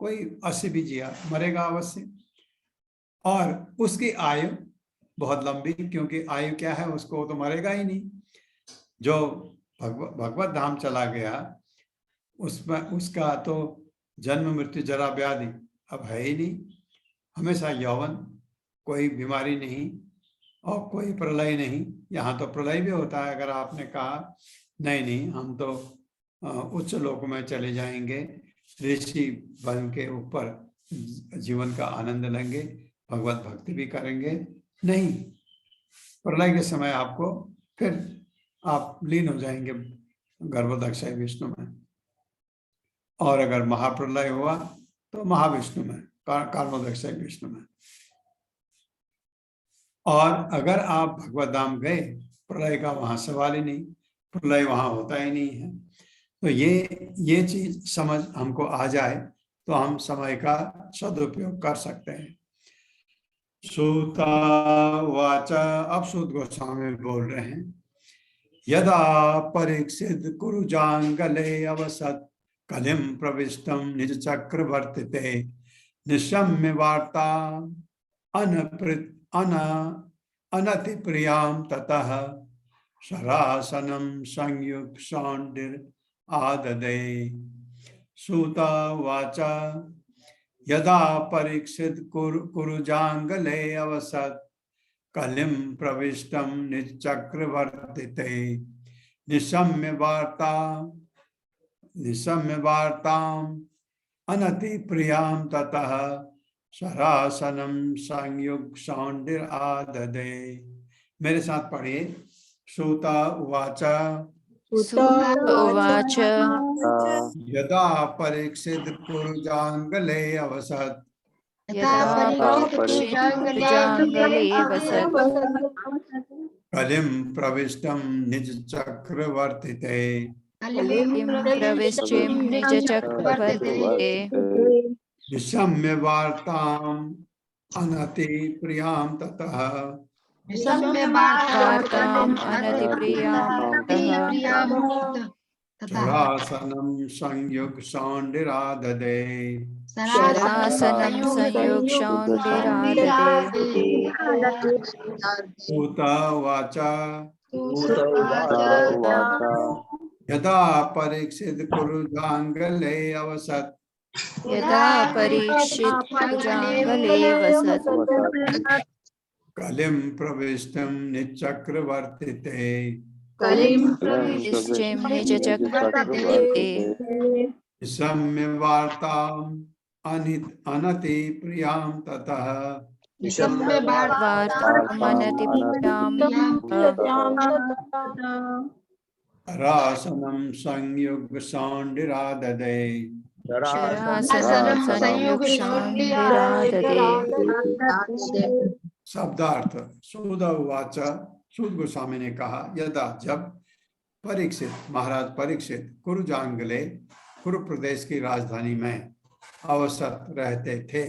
Speaker 1: कोई 80 भी जिया, मरेगा अवश्य। और उसकी आयु बहुत लंबी, क्योंकि आयु क्या है, उसको तो मरेगा ही नहीं। जो भगवत धाम चला गया उसमें उसका तो जन्म मृत्यु जरा व्याधि अब है ही नहीं, हमेशा यौवन, कोई बीमारी नहीं और कोई प्रलय नहीं। यहाँ तो प्रलय भी होता है। अगर आपने कहा नहीं हम तो उच्च लोक में चले जाएंगे, ऋषि बन के ऊपर जीवन का आनंद लेंगे, भगवत भक्ति भी करेंगे नहीं। प्रलय के समय आपको फिर आप लीन हो जाएंगे गर्भोदक्षाई विष्णु में, और अगर महाप्रलय हुआ तो महाविष्णु में, कार्मोदक्षाई विष्णु में। और अगर आप भगवत धाम गए, प्रलय का वहां सवाल ही नहीं, प्रलय वहां होता ही नहीं है। तो ये चीज समझ हमको आ जाए तो हम समय का सदुपयोग कर सकते हैं। सूता वाचा, अब सूत गोस्वामी बोल रहे हैं। यदा परीक्षित कुरुजांगले अवसत कलिम प्रविष्टम निज चक्रवर्तिते निशम्य वार्ता अनति प्रियाम ततः शरासनम संयुक्त सौंडिर आददे। सूता वाचा यदा परीक्षित कुरुजांगले अवसत कलिम प्रविष्टम निज चक्रवर्तिते निशम्य वार्ताम अनति प्रियाम ततः शरासनम संयुक्त सौंडिर आददे। मेरे साथ पढ़िए। सूता उवाचा
Speaker 7: उवाच
Speaker 1: यदा परीक्षित कुरुजांगले अवसत
Speaker 7: परीक्षितजांगले वसत्
Speaker 1: कलिम प्रविष्टम निज चक्रवर्तिते
Speaker 7: किं प्रविश्चिं निज चक्रवर्तिते
Speaker 1: निशम्य वार्ताम अनति प्रियाम ततः
Speaker 7: वार्ताम् अनतिप्रियां
Speaker 1: शरासनम संयुक्त सौंडिराददे।
Speaker 7: शरासनं संयुक्षौण्डिराददे।
Speaker 1: सूता वाचा यदा परीक्षित कुरुजांगले अवसत
Speaker 7: यदा परीक्षितजांगले वसत्
Speaker 1: कलिम प्रविष्टम निचक्रवर्तिते
Speaker 7: निश्चिं निज चक्रवर्तिते
Speaker 1: सम्य वार्ताम अनति प्रियाम ततः
Speaker 7: वार्ताम् अनतिप्रियां
Speaker 1: रासनम संयुक्त सौंडिराददे।
Speaker 7: शरासनं संयुक्षौण्डिराददे।
Speaker 1: शब्दार्थ। सूत उवाच, सूत गोस्वामी ने कहा, यदा जब परीक्षित, महाराज परीक्षित कुरुजांगले, कुरु प्रदेश की राजधानी में अवसत रहते थे,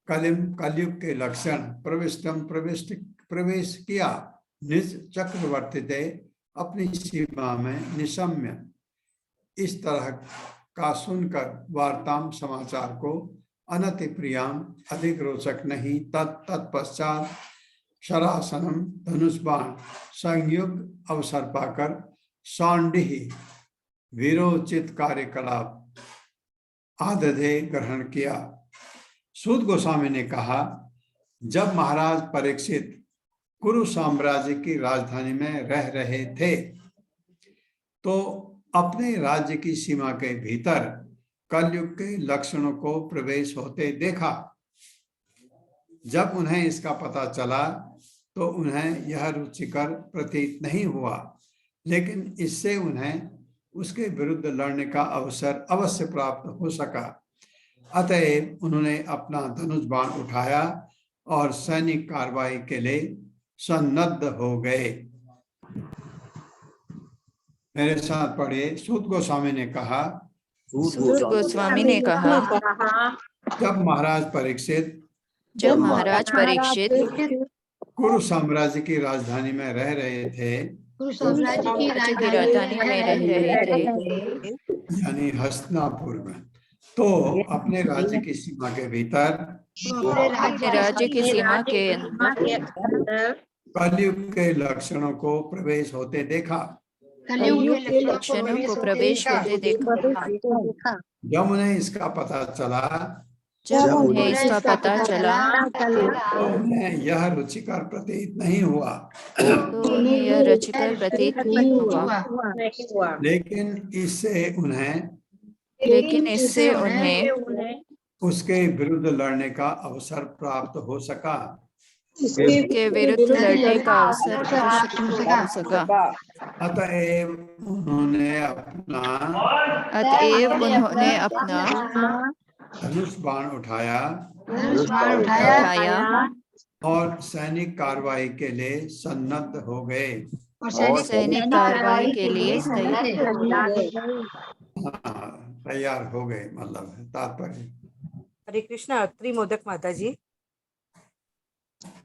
Speaker 1: कलयुग के लक्षण प्रवेश किया, निज चक्रवर्ती थे, अपनी सीमा में निशम्य, इस तरह का सुनकर वार्ताम समाचार को अनति प्रियाम अधिक रोचक नहीं, तत्पश्चात शरासनम धनुष बाण संयुक्त अवसर पाकर सौंडिही वीरोचित कार्यकलाप आदधे ग्रहण किया। सूत गोस्वामी ने कहा, जब महाराज परीक्षित कुरु साम्राज्य की राजधानी में रह रहे थे तो अपने राज्य की सीमा के भीतर कलयुग के लक्षणों को प्रवेश होते देखा। जब उन्हें इसका पता चला तो उन्हें यह रुचिकर प्रतीत नहीं हुआ, लेकिन इससे उन्हें उसके विरुद्ध लड़ने का अवसर अवश्य प्राप्त हो सका। अतएव उन्होंने अपना धनुष बाण उठाया और सैनिक कार्रवाई के लिए सन्नद्ध हो गए। मेरे साथ पढ़िए। सूत गोस्वामी ने कहा, जब महाराज परीक्षित कुरु साम्राज्य की राजधानी में रह रहे थे, यानी हस्तिनापुर में, तो अपने राज्य की सीमा के भीतर कलयुग के लक्षणों को प्रवेश होते देखा। जब उन्हें इसका पता चला तो उन्हें यह रुचिकर प्रतीत नहीं हुआ, लेकिन इससे उन्हें उसके विरुद्ध लड़ने का अवसर प्राप्त हो सका।
Speaker 7: उसके विरुद्ध लड़ने का अवसर प्राप्त हो सका।
Speaker 1: अतएव उन्होंने अपना
Speaker 7: अतएव उन्होंने अपना
Speaker 1: धनुष बाण उठाया
Speaker 7: उठाया
Speaker 1: और सैनिक कार्रवाई के लिए सन्नद्ध हो गए।
Speaker 3: और
Speaker 7: सैनिक कार्रवाई के लिए
Speaker 1: तैयार हो गए, मतलब है तात्पर्य।
Speaker 4: हरे कृष्णा अत्री मोदक माता जी।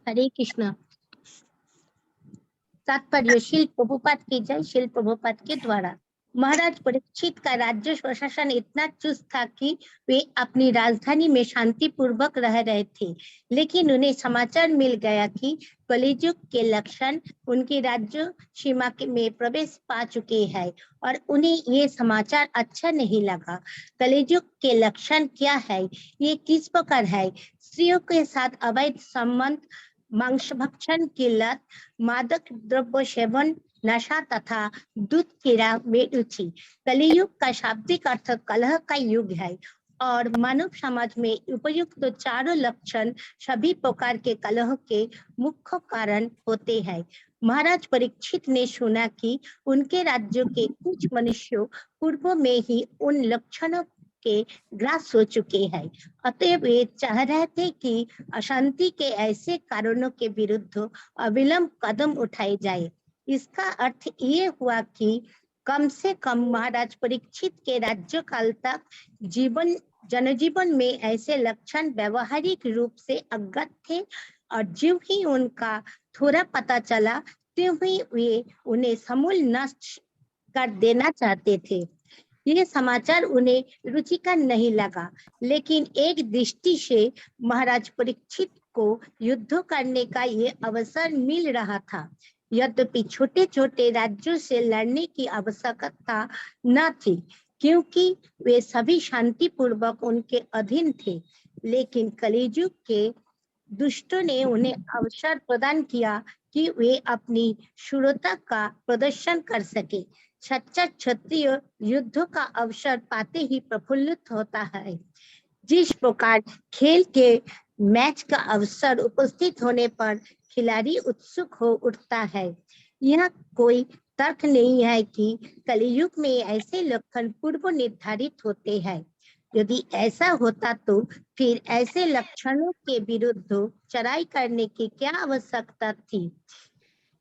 Speaker 9: हरे कृष्णा। तात्पर्य श्रील प्रभुपाद की जय। श्रील प्रभुपाद के द्वारा महाराज परीक्षित का राज्य प्रशासन इतना चुस्त था कि वे अपनी राजधानी में शांति पूर्वक रह रहे थे, लेकिन उन्हें समाचार मिल गया कि कलियुग के लक्षण उनकी राज्य सीमा में प्रवेश पा चुके हैं और उन्हें ये समाचार अच्छा नहीं लगा। कलियुग के लक्षण क्या है, ये किस प्रकार है? स्त्रियों के साथ अवैध संबंध, मांस भक्षण की लत, मादक द्रव्य सेवन, नशा तथा दूध कीड़ा में रुचि। कलियुग का शाब्दिक अर्थ कलह का युग है और मानव समाज में उपयुक्त तो चारों लक्षण सभी प्रकार के कलह के मुख्य कारण होते हैं। महाराज परीक्षित ने सुना कि उनके राज्य के कुछ मनुष्यों पूर्व में ही उन लक्षणों के ग्रास हो चुके हैं, अतएव वे चाह रहे थे कि अशांति के ऐसे कारणों के विरुद्ध अविलंब कदम उठाए जाए। इसका अर्थ ये हुआ कि कम से कम महाराज परीक्षित के राज्य काल तक जनजीवन में ऐसे लक्षण व्यवहारिक रूप से अज्ञात थे और ज्यों ही उनका थोड़ा पता चला त्यों ही वे उन्हें समूल नष्ट कर देना चाहते थे। ये समाचार उन्हें रुचिकर नहीं लगा, लेकिन एक दृष्टि से महाराज परीक्षित को युद्ध करने का ये अवसर मिल रहा था। यद्यपि छोटे छोटे राज्यों से लड़ने की आवश्यकता न थी, क्योंकि वे सभी शांतिपूर्वक उनके अधीन थे, लेकिन कलियुग के दुष्टों ने उन्हें अवसर प्रदान किया कि वे अपनी शूरता का प्रदर्शन कर सके। सच्चा क्षत्रिय युद्ध का अवसर पाते ही प्रफुल्लित होता है। जिस प्रकार खेल के मैच का अवसर उपस्थित होने पर खिलाड़ी उत्सुक हो उठता है, यह कोई तर्क नहीं है कि कलियुग में ऐसे लक्षण पूर्व निर्धारित होते हैं। यदि ऐसा होता तो फिर ऐसे लक्षणों के विरुद्ध चढ़ाई करने की क्या आवश्यकता थी?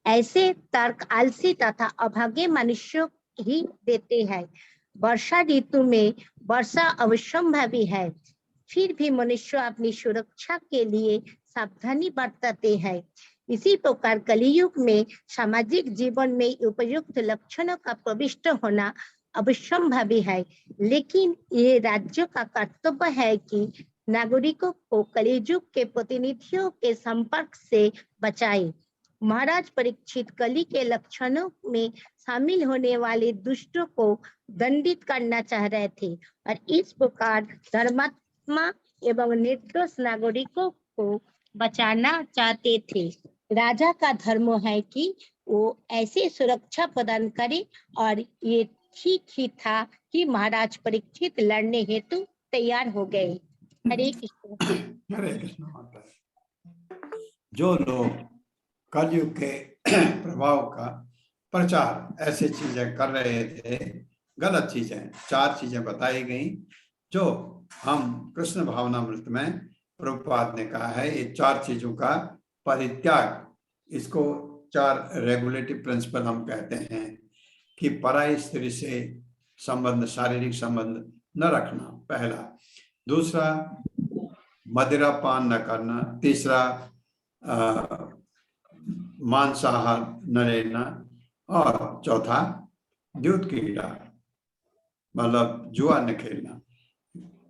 Speaker 9: ऐसे तर्क आलसी तथा अभागे मनुष्यों ही देते हैं। वर्षा ऋतु में वर्षा अवश्यंभावी है, फिर भी मनुष्य अपनी सुरक्षा के लिए सावधानी बरतते हैं। इसी प्रकार कलियुग में सामाजिक जीवन में उपयुक्त लक्षणों का प्रविष्ट होना अवश्यंभावी है, लेकिन ये राज्यों का कर्तव्य है कि नागरिकों को कलियुग के प्रतिनिधियों के संपर्क से बचाए। महाराज परीक्षित कली के लक्षणों में शामिल होने वाले दुष्टों को दंडित करना चाह रहे थे और इस प्रकार धर्मात्मा एवं निर्दोष नागरिकों को बचाना चाहते थे। राजा का धर्म है कि वो ऐसे सुरक्षा प्रदान करे और ये ठीक ही था कि महाराज परीक्षित लड़ने हेतु तैयार हो गए। हरे कृष्ण।
Speaker 1: हरे कृष्ण माता। जो लोग कलयुग के प्रभाव का प्रचार ऐसे चीजें कर रहे थे, गलत चीजें, 4 चीजें बताई गई जो हम कृष्ण भावनामृत में प्रभुपाद ने कहा है, ये 4 चीजों का परित्याग, इसको 4 रेगुलेटिव प्रिंसिपल हम कहते हैं कि पराई स्त्री से संबंध, शारीरिक संबंध न रखना, पहला। दूसरा, मदिरा पान न करना। तीसरा, मांसाहार न लेना। और चौथा, दूध कीड़ा मतलब जुआ न खेलना।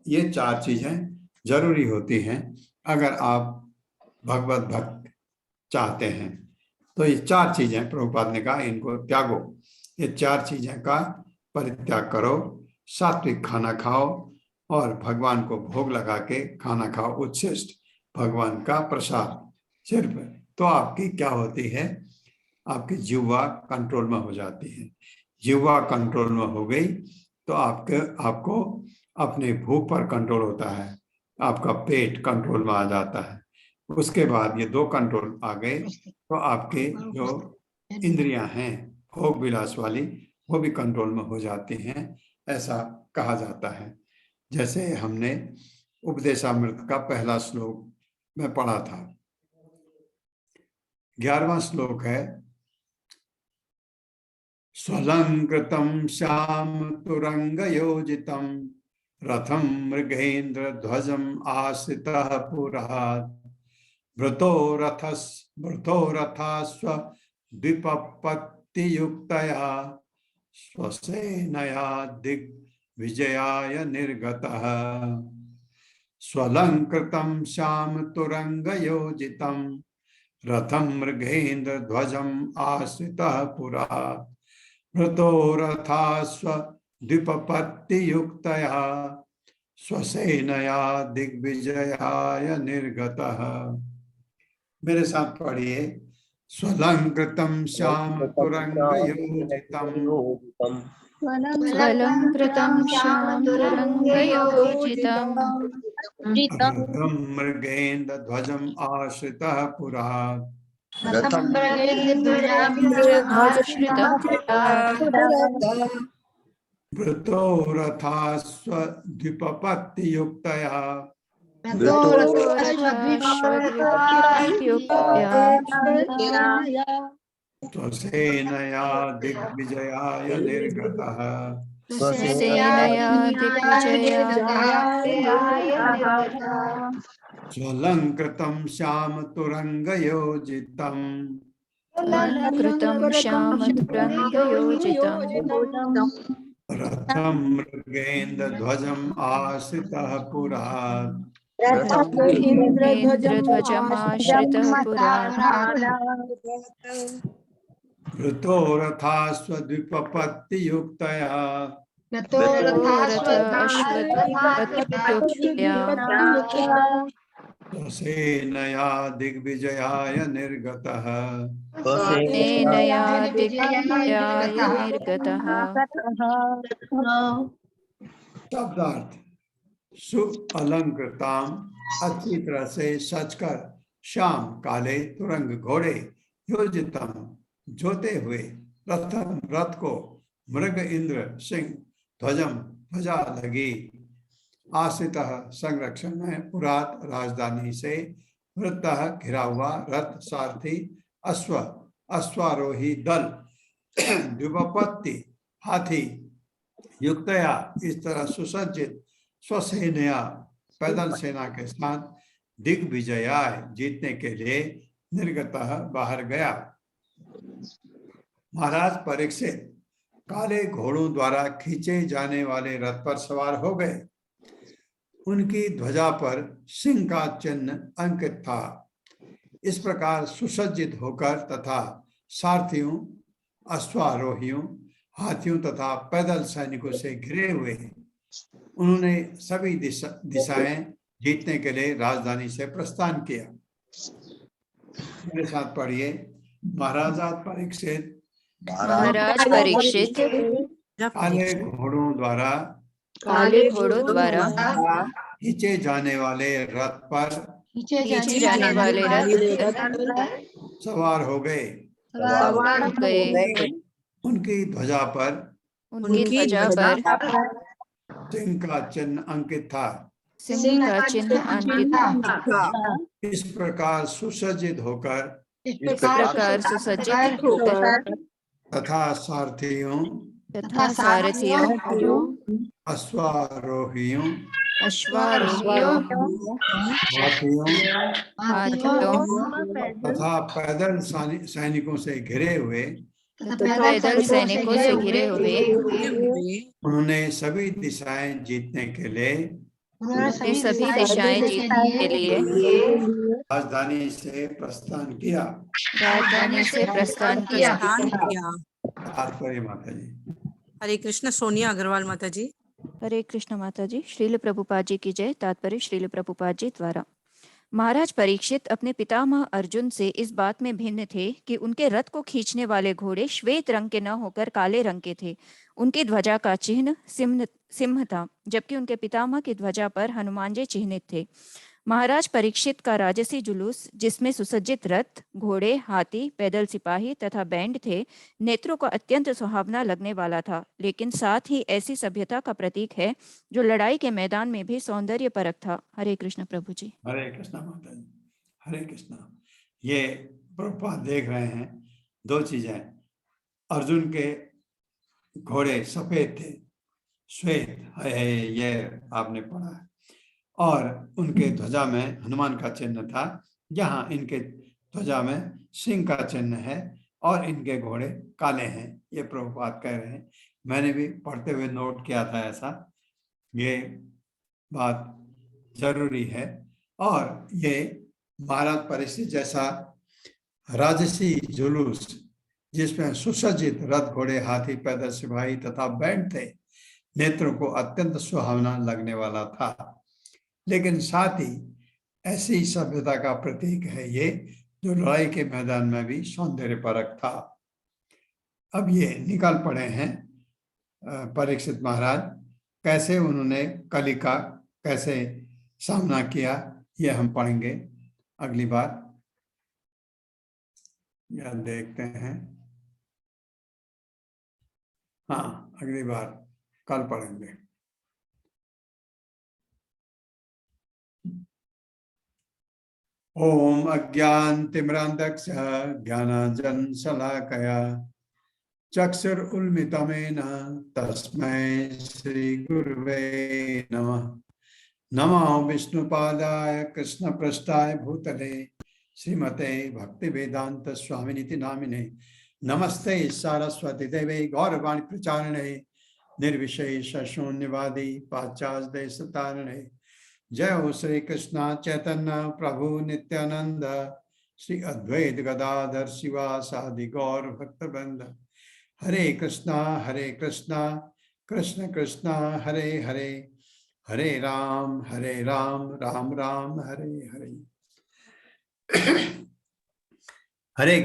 Speaker 1: ये 4 चीजें जरूरी होती हैं अगर आप भगवत भक्त चाहते हैं। तो ये 4 चीजें प्रभुपाद ने कहा, इनको त्यागो, ये 4 चीजें का परित्याग करो। सात्विक खाना खाओ और भगवान को भोग लगा के खाना खाओ, उच्छिष्ट भगवान का प्रसाद सिर्फ। तो आपकी क्या होती है, आपकी जिह्वा कंट्रोल में हो जाती है। जिह्वा कंट्रोल में हो गई तो आपको अपने भूख पर कंट्रोल होता है, आपका पेट कंट्रोल में आ जाता है। उसके बाद ये 2 कंट्रोल आ गए तो आपके जो इंद्रियां हैं भोग विलास वाली वो भी कंट्रोल में हो जाती हैं, ऐसा कहा जाता है। जैसे हमने उपदेशामृत का पहला श्लोक में पढ़ा था। 11वां श्लोक है स्वलंकृतं श्याम तुरंग योजितं रथं मृगेन्द्र ध्वजम् आश्रितः पुरः वृतो रथास्व द्विपपत्तियुक्तया स्वसेनया दिग्विजयाय निर्गतः। स्वलंकृतं श्याम तुरंग योजितं रथं मृगेन्द्र ध्वजम् आश्रितः पुरः वृतो रथास्व द्विपपत्तियुक्तया स्वसेनया दिग्विजयाय निर्गतः। मेरे साथ पढ़िए। स्वलंकृतं श्याम तुरंग योजितं
Speaker 7: स्वलंकृतं श्याम तुरंगयोजितं
Speaker 1: रथं मृगेन्द्र ध्वजम् आश्रितः पुरः
Speaker 7: आश्रितः
Speaker 1: वृतो रथास्व द्विपपत्तियुक्तया स्वसेनया दिग्विजयाय निर्गतः।
Speaker 7: सेनया
Speaker 1: स्वलंकृतं श्याम तुरंग योजितं
Speaker 7: अलंकृतं श्याम तुरंगयोजितं
Speaker 1: रथं मृगेन्द्र ध्वजम् आश्रितः पुरः
Speaker 7: इन्द्रध्वजमाश्रितः पुरः
Speaker 1: वृतो रथास्व द्विपपत्तियुक्तया स्वसेनया दिग्विजयाय निर्गतः।
Speaker 7: सेनया दिग्विजयाय निर्गतः।
Speaker 1: शब्दार्थ सुअलंकृताम अच्छी तरह से सजकर श्याम काले तुरंग घोड़े योजितम जोते हुए रथम रथ को मृग इंद्र सिंह ध्वजम ध्वजा लगी आश्रितः संरक्षण में पुरात राजधानी से वृत्तः घिरा हुआ रथ सारथी अश्व अश्वारोही दल द्विपपत्ति हाथी युक्तया इस तरह सुसज्जित स्वसेनया पैदल सेना के साथ दिग्विजयाय जीतने के लिए निर्गतः बाहर गया। महाराज परीक्षित काले घोड़ों द्वारा खींचे जाने वाले रथ पर सवार हो गए। उनकी ध्वजा पर सिंह का चिन्ह अंकित था। इस प्रकार सुसज्जित होकर तथा सारथियों अश्वारोहियों हाथियों तथा पैदल सैनिकों से घिरे हुए उन्होंने सभी दिशाएं जीतने के लिए राजधानी से प्रस्थान किया। मेरे साथ पढ़िए। महाराज परीक्षित काले घोड़ों द्वारा खींचे जाने वाले रथ पर सवार हो गए। उनकी ध्वजा पर सिंह का चिन्ह अंकित था। इस प्रकार सुसज्जित होकर तथा सारथियों अश्वारोहियों हाथियों तथा पैदल सैनिकों से घिरे हुए उन्होंने सभी दिशाएं जीतने के लिए राजधानी से प्रस्थान किया। माता जी।
Speaker 4: हरे कृष्ण। सोनिया अग्रवाल माता जी।
Speaker 7: हरे कृष्ण माता जी। श्रील प्रभुपाद जी की जय। तात्पर्य श्रील प्रभुपाद जी द्वारा महाराज परीक्षित अपने पितामह अर्जुन से इस बात में भिन्न थे कि उनके रथ को खींचने वाले घोड़े श्वेत रंग के न होकर काले रंग के थे। उनकी ध्वजा का चिन्ह सिंह था, जबकि उनके पितामह की ध्वजा पर हनुमान जी चिन्हित थे। महाराज परीक्षित का राजसी जुलूस, जिसमें सुसज्जित रथ, घोड़े, हाथी, पैदल सिपाही तथा बैंड थे, नेत्रों को अत्यंत सुहावना लगने वाला था, लेकिन साथ ही ऐसी सभ्यता का प्रतीक है जो लड़ाई के मैदान में भी सौंदर्य परक था। हरे कृष्ण प्रभु जी।
Speaker 1: हरे कृष्णा माता जी, हरे कृष्णा। ये प्रभुपाद देख रहे हैं, दो चीजें। अर्जुन के घोड़े सफेद थे, श्वेत है, ये आपने पढ़ा है, और उनके ध्वजा में हनुमान का चिन्ह था। यहाँ इनके ध्वजा में सिंह का चिन्ह है और इनके घोड़े काले हैं, ये प्रभुपाद कह रहे हैं। मैंने भी पढ़ते हुए नोट किया था ऐसा, ये बात जरूरी है। और ये महाराज परीक्षित जैसा राजसी जुलूस, जिसमें सुसज्जित रथ, घोड़े, हाथी, पैदल सिपाही तथा बैंड थे, नेत्रों को अत्यंत सुहावना लगने वाला था, लेकिन साथ ही ऐसी सभ्यता का प्रतीक है ये जो लड़ाई के मैदान में भी सौंदर्य परक था। अब ये निकल पड़े हैं परीक्षित महाराज, कैसे उन्होंने कली का कैसे सामना किया, ये हम पढ़ेंगे अगली बार। या देखते हैं, हाँ अगली बार कल पढ़ेंगे। ओम अज्ञानतिमिरान्धस्य ज्ञानाञ्जनशलाकया चक्षुरुन्मिलितं तस्मै श्रीगुरुवे नमः। नमो विष्णुपादाय कृष्णपृष्ठाय भूतले श्रीमते भक्तिवेदांत स्वामिनिति नामिने। नमस्ते सरस्वती देवे गौरवाणी प्रचारिणे निर्विशेष शून्यवादी पाश्चात्य देशतारिणे। जय हो श्री कृष्ण चैतन्य प्रभु नित्यानंद श्री अद्वैत गदाधर शिवासादि गौर भक्तवृंद। हरे कृष्णा कृष्ण कृष्ण हरे हरे, हरे राम राम राम हरे हरे। हरे